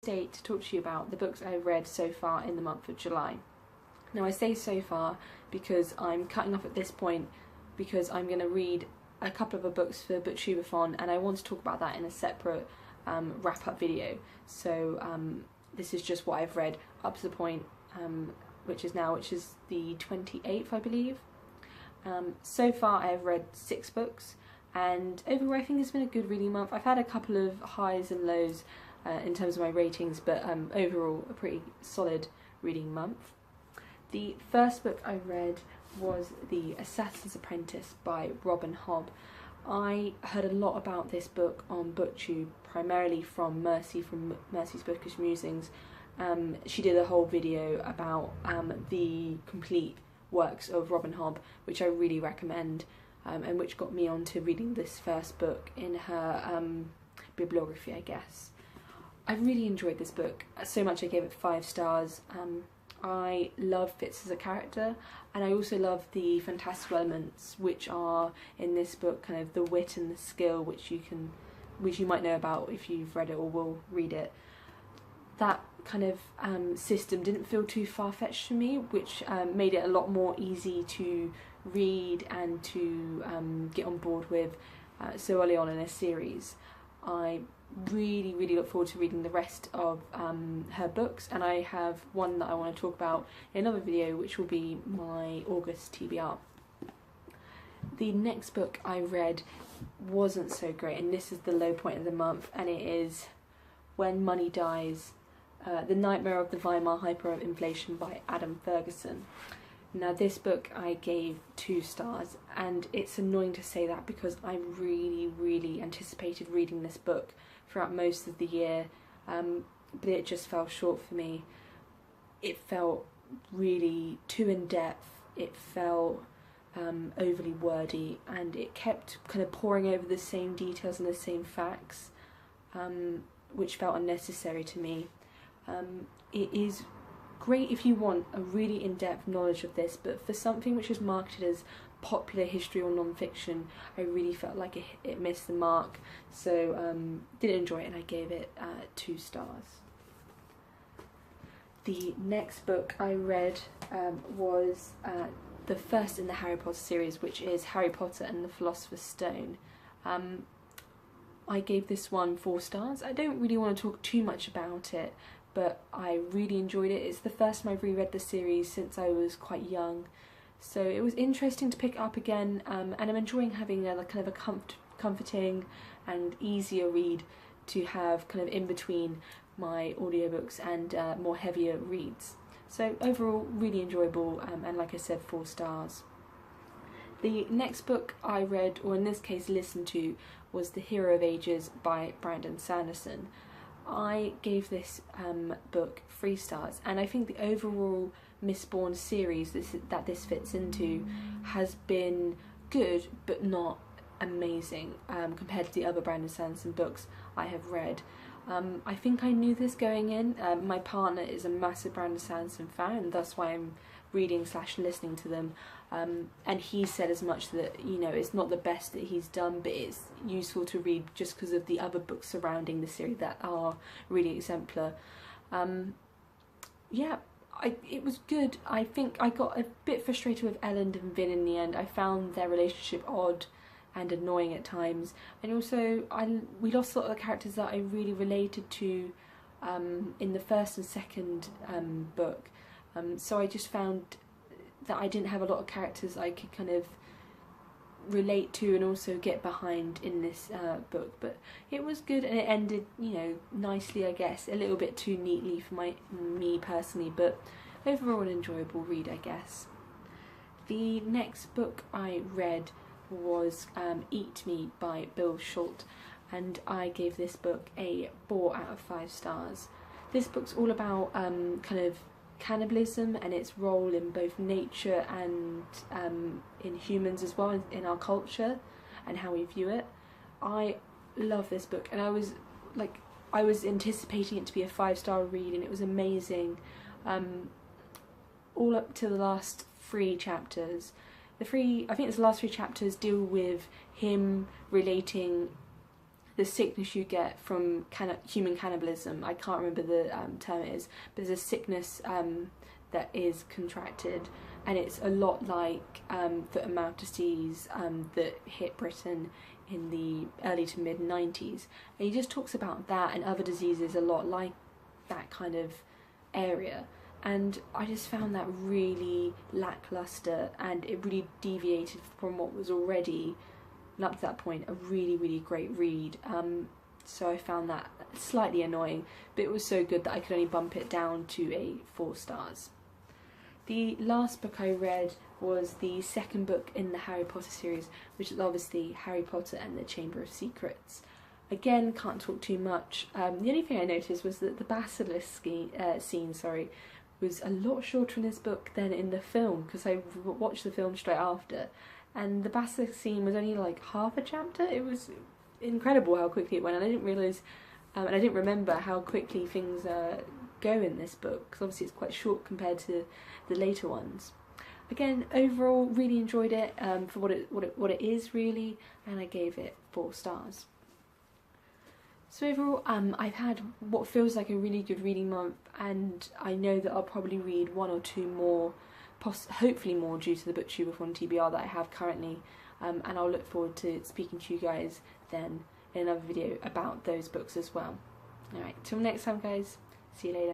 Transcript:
today to talk to you about the books I've read so far in the month of July. Now I say so far because I'm cutting off at this point because I'm going to read a couple of the books for BooktubeAthon, and I want to talk about that in a separate wrap-up video. So this is just what I've read up to the point which is the 28th, I believe. So far I have read 6 books, and overall I think it's been a good reading month. I've had a couple of highs and lows in terms of my ratings, but overall a pretty solid reading month. The first book I read was The Assassins Apprentice by Robin Hobb. I heard a lot about this book on BookTube, primarily from Mercy from Mercy's Bookish Musings. She did a whole video about the complete works of Robin Hobb, which I really recommend, and which got me onto reading this first book in her bibliography, I guess. I really enjoyed this book so much I gave it 5 stars. I love Fitz as a character, and I also love the fantastical elements which are in this book, kind of the wit and the skill which you might know about if you've read it or will read it. That kind of system didn't feel too far-fetched for me, which made it a lot more easy to read and to get on board with so early on in a series. I really look forward to reading the rest of her books, and I have one that I want to talk about in another video, which will be my August TBR. The next book I read wasn't so great, and this is the low point of the month, and it is When Money Dies, The Nightmare of the Weimar Hyperinflation by Adam Ferguson. Now this book I gave 2 stars, and it's annoying to say that because I really anticipated reading this book throughout most of the year, but it just fell short for me. It felt really too in-depth, it felt overly wordy, and it kept kind of poring over the same details and the same facts, which felt unnecessary to me. It is great if you want a really in-depth knowledge of this, but for something which is marketed as popular history or non-fiction, I really felt like it missed the mark, so didn't enjoy it, and I gave it 2 stars. The next book I read was the first in the Harry Potter series, which is Harry Potter and the Philosopher's Stone. I gave this one 4 stars. I don't really want to talk too much about it, but I really enjoyed it. It's the first time I've reread the series since I was quite young, so it was interesting to pick it up again, and I'm enjoying having a kind of a comforting and easier read to have kind of in between my audiobooks and more heavier reads. So overall really enjoyable, and like I said, 4 stars. The next book I read, or in this case listened to, was The Hero of Ages by Brandon Sanderson. I gave this book 3 stars, and I think the overall Mistborn series that this fits into has been good but not amazing compared to the other Brandon Sanderson books I have read. I think I knew this going in. My partner is a massive Brandon Sanderson fan, and that's why I'm reading / listening to them, and he said as much, that it's not the best that he's done, but it's useful to read just because of the other books surrounding the series that are really exemplar. Yeah, it was good. I think I got a bit frustrated with Elend and Vin in the end. I found their relationship odd and annoying at times, and also we lost a lot of the characters that I really related to in the first and second book. So I just found that I didn't have a lot of characters I could kind of relate to and also get behind in this book, but it was good, and it ended, nicely, I guess, a little bit too neatly for me personally, but overall an enjoyable read, I guess. The next book I read was Eat Me by Bill Schultz, and I gave this book a 4 out of 5 stars. This book's all about kind of cannibalism and its role in both nature and in humans as well, in our culture and how we view it. I love this book, and I was anticipating it to be a 5-star read, and it was amazing. All up to the last 3 chapters. I think it's the last 3 chapters deal with him relating the sickness you get from human cannibalism. I can't remember the term it is, but there's a sickness that is contracted, and it's a lot like foot and mouth disease that hit Britain in the early to mid 90s. And he just talks about that and other diseases a lot like that kind of area. And I just found that really lackluster, and it really deviated from what was already, up to that point, a really, really great read. So I found that slightly annoying, but it was so good that I could only bump it down to a 4 stars. The last book I read was the second book in the Harry Potter series, which is obviously Harry Potter and the Chamber of Secrets. Again, can't talk too much. The only thing I noticed was that the basilisk scene, was a lot shorter in this book than in the film, because I watched the film straight after, and the basilisk scene was only like half a chapter. It was incredible how quickly it went, and I didn't realise, and I didn't remember how quickly things go in this book, because obviously it's quite short compared to the later ones. Again, overall, really enjoyed it for what it is really, and I gave it 4 stars. So overall, I've had what feels like a really good reading month, and I know that I'll probably read 1 or 2 more, hopefully more, due to the BooktubeAthon TBR that I have currently, and I'll look forward to speaking to you guys then in another video about those books as well. Alright, till next time guys, see you later.